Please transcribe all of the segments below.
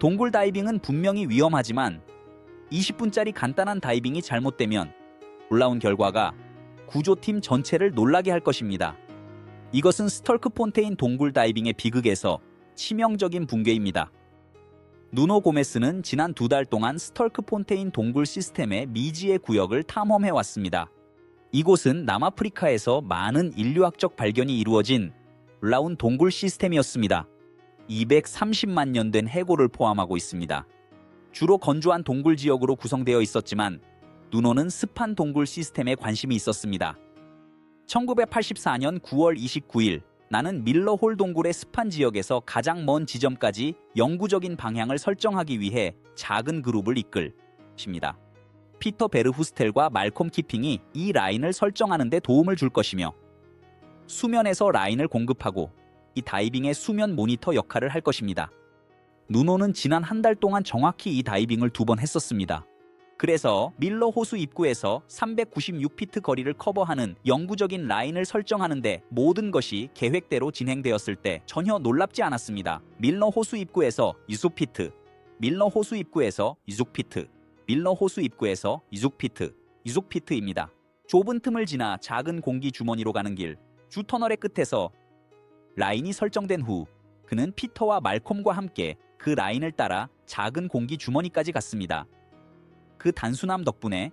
동굴 다이빙은 분명히 위험하지만 20분짜리 간단한 다이빙이 잘못되면 올라온 결과가 구조팀 전체를 놀라게 할 것입니다. 이것은 스털크 폰테인 동굴 다이빙의 비극에서 치명적인 붕괴입니다. 누노 고메스는 지난 2달 동안 스털크 폰테인 동굴 시스템의 미지의 구역을 탐험해왔습니다. 이곳은 남아프리카에서 많은 인류학적 발견이 이루어진 놀라운 동굴 시스템이었습니다. 230만 년 된 해골을 포함하고 있습니다. 주로 건조한 동굴 지역으로 구성되어 있었지만 누노는 습한 동굴 시스템에 관심이 있었습니다. 1984년 9월 29일 나는 밀러홀 동굴의 습한 지역에서 가장 먼 지점까지 영구적인 방향을 설정하기 위해 작은 그룹을 이끌 것입니다. 피터 베르후스텔과 말콤 키핑이 이 라인을 설정하는 데 도움을 줄 것이며 수면에서 라인을 공급하고 이 다이빙의 수면 모니터 역할을 할 것입니다. 누노는 지난 한 달 동안 정확히 이 다이빙을 2번 했었습니다. 그래서 밀러 호수 입구에서 396피트 거리를 커버하는 영구적인 라인을 설정하는데 모든 것이 계획대로 진행되었을 때 전혀 놀랍지 않았습니다. 밀러 호수 입구에서 6피트, 밀러 호수 입구에서 6피트, 밀러 호수 입구에서 6피트, 6피트입니다. 좁은 틈을 지나 작은 공기 주머니로 가는 길, 주 터널의 끝에서 라인이 설정된 후 그는 피터와 말콤과 함께 그 라인을 따라 작은 공기 주머니까지 갔습니다. 그 단순함 덕분에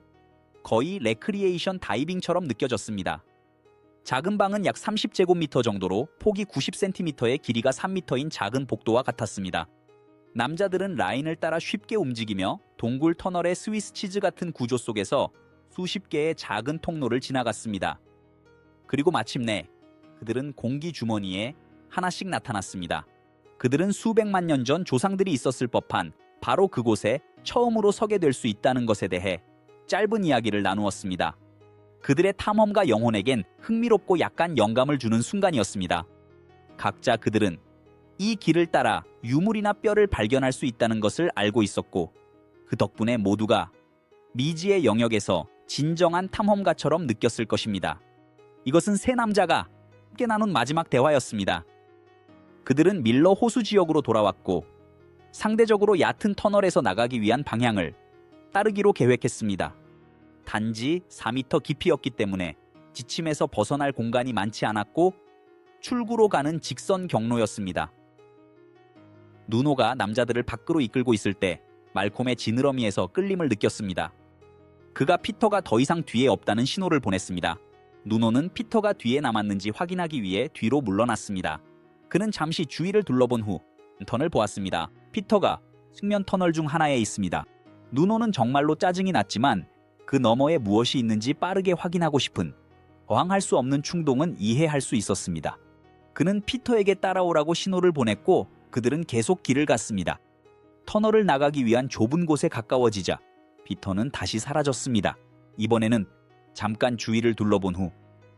거의 레크리에이션 다이빙처럼 느껴졌습니다. 작은 방은 약 30제곱미터 정도로 폭이 90cm에 길이가 3m인 작은 복도와 같았습니다. 남자들은 라인을 따라 쉽게 움직이며 동굴 터널의 스위스 치즈 같은 구조 속에서 수십 개의 작은 통로를 지나갔습니다. 그리고 마침내 그들은 공기 주머니에 하나씩 나타났습니다. 그들은 수백만 년 전 조상들이 있었을 법한 바로 그곳에 처음으로 서게 될 수 있다는 것에 대해 짧은 이야기를 나누었습니다. 그들의 탐험가 영혼에겐 흥미롭고 약간 영감을 주는 순간이었습니다. 각자 그들은 이 길을 따라 유물이나 뼈를 발견할 수 있다는 것을 알고 있었고 그 덕분에 모두가 미지의 영역에서 진정한 탐험가처럼 느꼈을 것입니다. 이것은 세 남자가 함께 나눈 마지막 대화였습니다. 그들은 밀러 호수 지역으로 돌아왔고 상대적으로 얕은 터널에서 나가기 위한 방향을 따르기로 계획했습니다. 단지 4m 깊이였기 때문에 지침에서 벗어날 공간이 많지 않았고 출구로 가는 직선 경로였습니다. 누노가 남자들을 밖으로 이끌고 있을 때 말콤의 지느러미에서 끌림을 느꼈습니다. 그가 피터가 더 이상 뒤에 없다는 신호를 보냈습니다. 누노는 피터가 뒤에 남았는지 확인하기 위해 뒤로 물러났습니다. 그는 잠시 주위를 둘러본 후 터널을 보았습니다. 피터가 측면 터널 중 하나에 있습니다. 누노는 정말로 짜증이 났지만 그 너머에 무엇이 있는지 빠르게 확인하고 싶은 저항할 수 없는 충동은 이해할 수 있었습니다. 그는 피터에게 따라오라고 신호를 보냈고 그들은 계속 길을 갔습니다. 터널을 나가기 위한 좁은 곳에 가까워지자 피터는 다시 사라졌습니다. 이번에는 잠깐 주위를 둘러본 후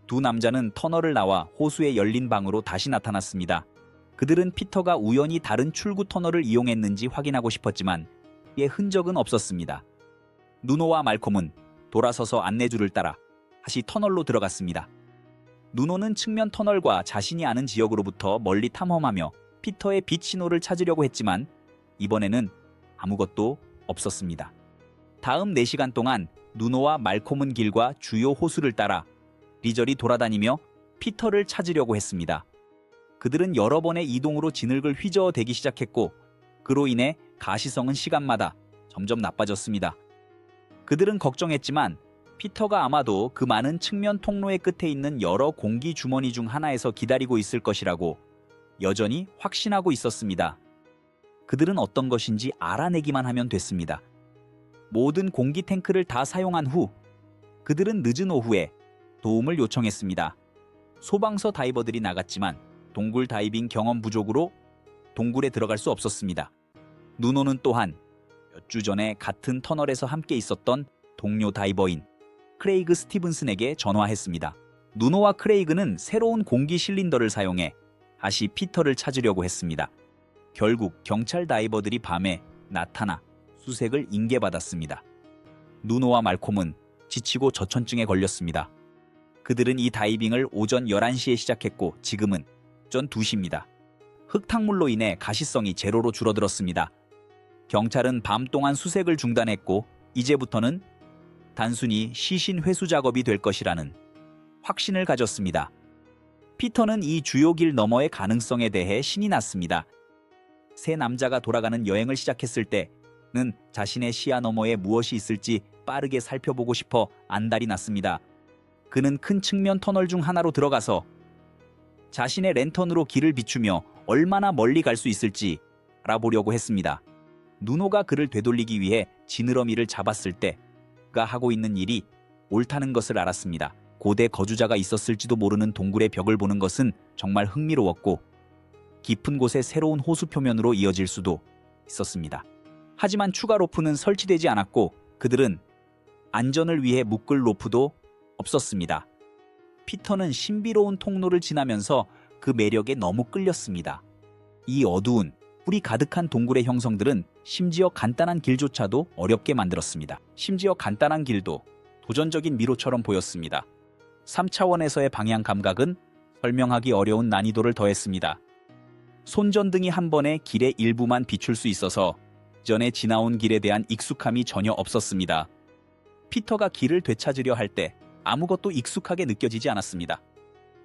두 남자는 터널을 나와 호수의 열린 방으로 다시 나타났습니다. 그들은 피터가 우연히 다른 출구 터널을 이용했는지 확인하고 싶었지만 이에 흔적은 없었습니다. 누노와 말콤은 돌아서서 안내줄을 따라 다시 터널로 들어갔습니다. 누노는 측면 터널과 자신이 아는 지역으로부터 멀리 탐험하며 피터의 빛 신호를 찾으려고 했지만 이번에는 아무것도 없었습니다. 다음 4시간 동안 누노와 말콤은 길과 주요 호수를 따라 이리저리 돌아다니며 피터를 찾으려고 했습니다. 그들은 여러 번의 이동으로 진흙을 휘저어대기 시작했고 그로 인해 가시성은 시간마다 점점 나빠졌습니다. 그들은 걱정했지만 피터가 아마도 그 많은 측면 통로의 끝에 있는 여러 공기 주머니 중 하나에서 기다리고 있을 것이라고 여전히 확신하고 있었습니다. 그들은 어떤 것인지 알아내기만 하면 됐습니다. 모든 공기 탱크를 다 사용한 후 그들은 늦은 오후에 도움을 요청했습니다. 소방서 다이버들이 나갔지만 동굴 다이빙 경험 부족으로 동굴에 들어갈 수 없었습니다. 누노는 또한 몇 주 전에 같은 터널에서 함께 있었던 동료 다이버인 크레이그 스티븐슨에게 전화했습니다. 누노와 크레이그는 새로운 공기 실린더를 사용해 다시 피터를 찾으려고 했습니다. 결국 경찰 다이버들이 밤에 나타나 수색을 인계받았습니다. 누노와 말콤은 지치고 저천증에 걸렸습니다. 그들은 이 다이빙을 오전 11시에 시작했고 지금은 오전 2시입니다. 흙탕물로 인해 가시성이 제로로 줄어들었습니다. 경찰은 밤 동안 수색을 중단했고 이제부터는 단순히 시신 회수 작업이 될 것이라는 확신을 가졌습니다. 피터는 이 주요 길 너머의 가능성에 대해 신이 났습니다. 세 남자가 돌아가는 여행을 시작했을 때는 자신의 시야 너머에 무엇이 있을지 빠르게 살펴보고 싶어 안달이 났습니다. 그는 큰 측면 터널 중 하나로 들어가서 자신의 랜턴으로 길을 비추며 얼마나 멀리 갈 수 있을지 알아보려고 했습니다. 누노가 그를 되돌리기 위해 지느러미를 잡았을 때 그가 하고 있는 일이 옳다는 것을 알았습니다. 고대 거주자가 있었을지도 모르는 동굴의 벽을 보는 것은 정말 흥미로웠고 깊은 곳에 새로운 호수 표면으로 이어질 수도 있었습니다. 하지만 추가 로프는 설치되지 않았고 그들은 안전을 위해 묶을 로프도 없었습니다. 피터는 신비로운 통로를 지나면서 그 매력에 너무 끌렸습니다. 이 어두운 뿔이 가득한 동굴의 형성들은 심지어 간단한 길조차도 어렵게 만들었습니다. 심지어 간단한 길도 도전적인 미로처럼 보였습니다. 3차원에서의 방향 감각은 설명하기 어려운 난이도를 더했습니다. 손전등이 한 번에 길의 일부만 비출 수 있어서 전에 지나온 길에 대한 익숙함이 전혀 없었습니다. 피터가 길을 되찾으려 할 때 아무것도 익숙하게 느껴지지 않았습니다.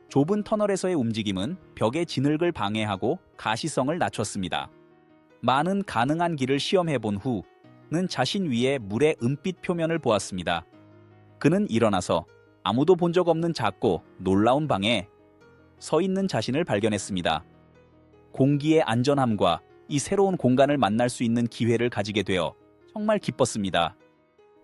좁은 터널에서의 움직임은 벽의 진흙을 방해하고 가시성을 낮췄습니다. 많은 가능한 길을 시험해본 후는 자신 위에 물의 은빛 표면을 보았습니다. 그는 일어나서 아무도 본 적 없는 작고 놀라운 방에 서 있는 자신을 발견했습니다. 공기의 안전함과 이 새로운 공간을 만날 수 있는 기회를 가지게 되어 정말 기뻤습니다.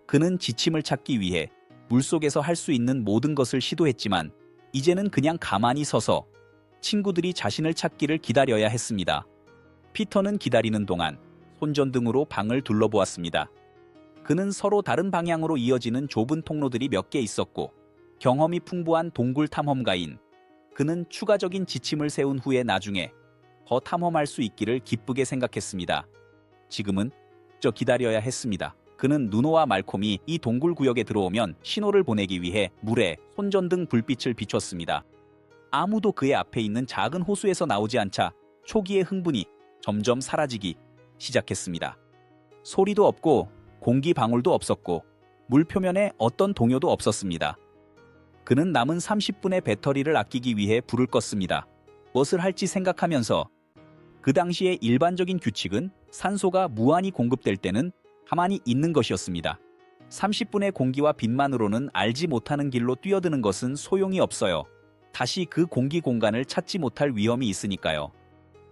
그는 지침을 찾기 위해 물속에서 할 수 있는 모든 것을 시도했지만 이제는 그냥 가만히 서서 친구들이 자신을 찾기를 기다려야 했습니다. 피터는 기다리는 동안 손전등으로 방을 둘러보았습니다. 그는 서로 다른 방향으로 이어지는 좁은 통로들이 몇 개 있었고 경험이 풍부한 동굴 탐험가인 그는 추가적인 지침을 세운 후에 나중에 더 탐험할 수 있기를 기쁘게 생각했습니다. 지금은 저 기다려야 했습니다. 그는 누노와 말콤이 이 동굴 구역에 들어오면 신호를 보내기 위해 물에 손전등 불빛을 비췄습니다. 아무도 그의 앞에 있는 작은 호수에서 나오지 않자 초기의 흥분이 점점 사라지기 시작했습니다. 소리도 없고 공기 방울도 없었고 물 표면에 어떤 동요도 없었습니다. 그는 남은 30분의 배터리를 아끼기 위해 불을 껐습니다. 무엇을 할지 생각하면서 그 당시의 일반적인 규칙은 산소가 무한히 공급될 때는 가만히 있는 것이었습니다. 30분의 공기와 빛만으로는 알지 못하는 길로 뛰어드는 것은 소용이 없어요. 다시 그 공기 공간을 찾지 못할 위험이 있으니까요.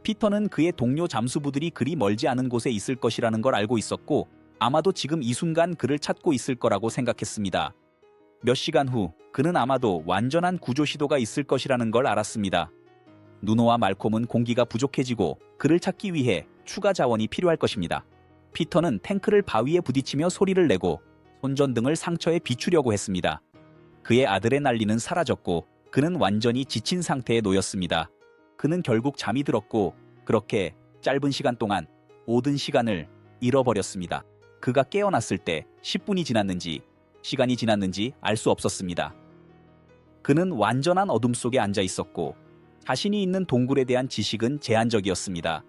피터는 그의 동료 잠수부들이 그리 멀지 않은 곳에 있을 것이라는 걸 알고 있었고 아마도 지금 이 순간 그를 찾고 있을 거라고 생각했습니다. 몇 시간 후 그는 아마도 완전한 구조 시도가 있을 것이라는 걸 알았습니다. 누노와 말콤은 공기가 부족해지고 그를 찾기 위해 추가 자원이 필요할 것입니다. 피터는 탱크를 바위에 부딪히며 소리를 내고 손전등을 상처에 비추려고 했습니다. 그의 아드레날린은 사라졌고 그는 완전히 지친 상태에 놓였습니다. 그는 결국 잠이 들었고 그렇게 짧은 시간 동안 모든 시간을 잃어버렸습니다. 그가 깨어났을 때 10분이 지났는지 시간이 지났는지 알 수 없었습니다. 그는 완전한 어둠 속에 앉아 있었고 자신이 있는 동굴에 대한 지식은 제한적이었습니다.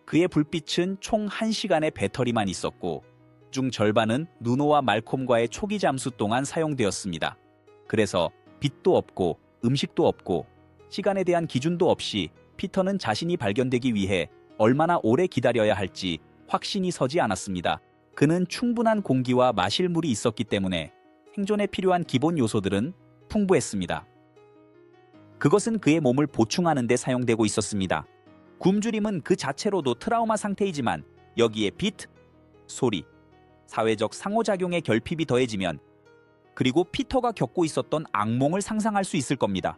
그의 불빛은 총 1시간의 배터리만 있었고 중 절반은 누노와 말콤과의 초기 잠수 동안 사용되었습니다. 그래서 빛도 없고 음식도 없고 시간에 대한 기준도 없이 피터는 자신이 발견되기 위해 얼마나 오래 기다려야 할지 확신이 서지 않았습니다. 그는 충분한 공기와 마실 물이 있었기 때문에 생존에 필요한 기본 요소들은 풍부했습니다. 그것은 그의 몸을 보충하는 데 사용되고 있었습니다. 굶주림은 그 자체로도 트라우마 상태이지만 여기에 빛, 소리, 사회적 상호작용의 결핍이 더해지면 그리고 피터가 겪고 있었던 악몽을 상상할 수 있을 겁니다.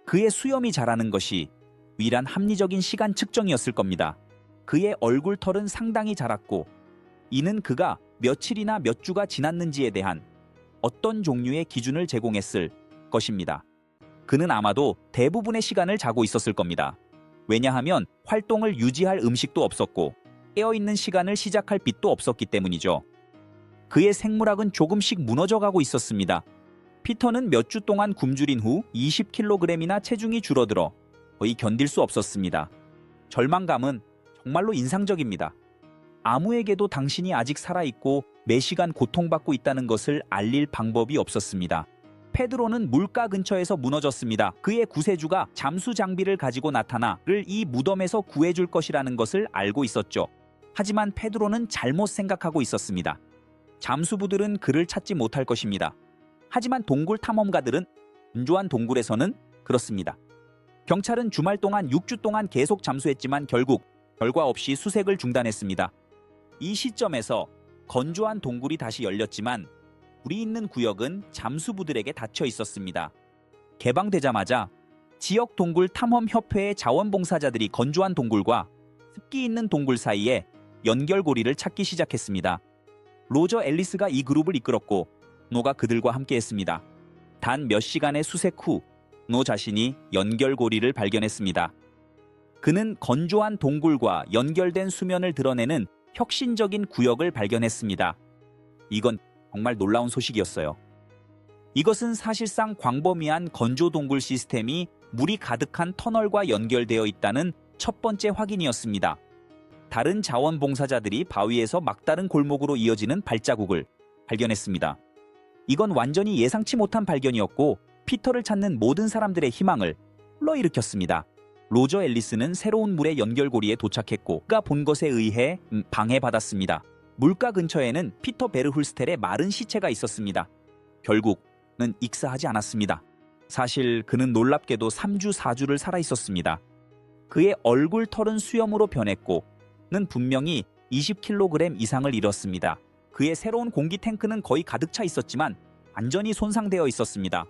그의 수염이 자라는 것이 유일한 합리적인 시간 측정이었을 겁니다. 그의 얼굴털은 상당히 자랐고 이는 그가 며칠이나 몇 주가 지났는지에 대한 어떤 종류의 기준을 제공했을 것입니다. 그는 아마도 대부분의 시간을 자고 있었을 겁니다. 왜냐하면 활동을 유지할 음식도 없었고 깨어있는 시간을 시작할 빛도 없었기 때문이죠. 그의 생물학은 조금씩 무너져가고 있었습니다. 피터는 몇 주 동안 굶주린 후 20kg이나 체중이 줄어들어 거의 견딜 수 없었습니다. 절망감은 정말로 인상적입니다. 아무에게도 당신이 아직 살아있고 매시간 고통받고 있다는 것을 알릴 방법이 없었습니다. 페드로는 물가 근처에서 무너졌습니다. 그의 구세주가 잠수 장비를 가지고 나타나 그를 이 무덤에서 구해줄 것이라는 것을 알고 있었죠. 하지만 페드로는 잘못 생각하고 있었습니다. 잠수부들은 그를 찾지 못할 것입니다. 하지만 동굴 탐험가들은 건조한 동굴에서는 그렇습니다. 경찰은 주말 동안 6주 동안 계속 잠수했지만 결국 결과 없이 수색을 중단했습니다. 이 시점에서 건조한 동굴이 다시 열렸지만 불이 있는 구역은 잠수부들에게 닫혀 있었습니다. 개방되자마자 지역 동굴 탐험협회의 자원봉사자들이 건조한 동굴과 습기 있는 동굴 사이에 연결고리를 찾기 시작했습니다. 로저 앨리스가 이 그룹을 이끌었고 노가 그들과 함께했습니다. 단 몇 시간의 수색 후 노 자신이 연결고리를 발견했습니다. 그는 건조한 동굴과 연결된 수면을 드러내는 혁신적인 구역을 발견했습니다. 이건 정말 놀라운 소식이었어요. 이것은 사실상 광범위한 건조 동굴 시스템이 물이 가득한 터널과 연결되어 있다는 첫 번째 확인이었습니다. 다른 자원봉사자들이 바위에서 막다른 골목으로 이어지는 발자국을 발견했습니다. 이건 완전히 예상치 못한 발견이었고 피터를 찾는 모든 사람들의 희망을 불러일으켰습니다. 로저 앨리스는 새로운 물의 연결고리에 도착했고 그가 본 것에 의해 방해받았습니다. 물가 근처에는 피터 베르훌스텔의 마른 시체가 있었습니다. 결국은 익사하지 않았습니다. 사실 그는 놀랍게도 3주 4주를 살아있었습니다. 그의 얼굴 털은 수염으로 변했고 는 분명히 20kg 이상을 잃었습니다. 그의 새로운 공기 탱크는 거의 가득 차 있었지만 완전히 손상되어 있었습니다.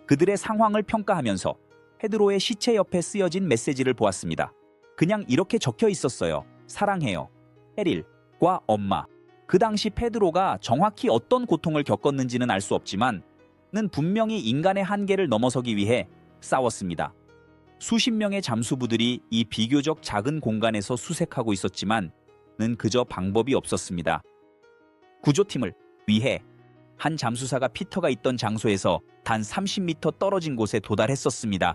그들의 상황을 평가하면서 페드로의 시체 옆에 쓰여진 메시지를 보았습니다. 그냥 이렇게 적혀 있었어요. 사랑해요. 에릴과 엄마. 그 당시 페드로가 정확히 어떤 고통을 겪었는지는 알 수 없지만 는 분명히 인간의 한계를 넘어서기 위해 싸웠습니다. 수십 명의 잠수부들이 이 비교적 작은 공간에서 수색하고 있었지만 는 그저 방법이 없었습니다. 구조팀을 위해 한 잠수사가 피터가 있던 장소에서 단 30m 떨어진 곳에 도달했었습니다.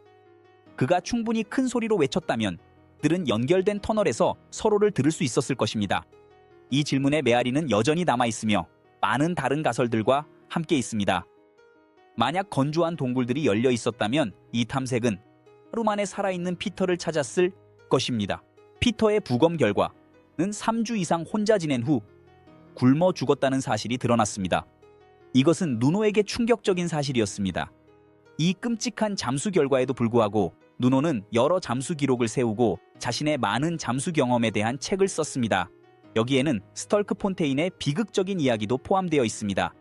그가 충분히 큰 소리로 외쳤다면 그들은 연결된 터널에서 서로를 들을 수 있었을 것입니다. 이 질문의 메아리는 여전히 남아있으며 많은 다른 가설들과 함께 있습니다. 만약 건조한 동굴들이 열려 있었다면 이 탐색은 하루 만에 살아있는 피터를 찾았을 것입니다. 피터의 부검 결과는 3주 이상 혼자 지낸 후 굶어 죽었다는 사실이 드러났습니다. 이것은 누노에게 충격적인 사실이었습니다. 이 끔찍한 잠수 결과에도 불구하고 누노는 여러 잠수 기록을 세우고 자신의 많은 잠수 경험에 대한 책을 썼습니다. 여기에는 스털크 폰테인의 비극적인 이야기도 포함되어 있습니다.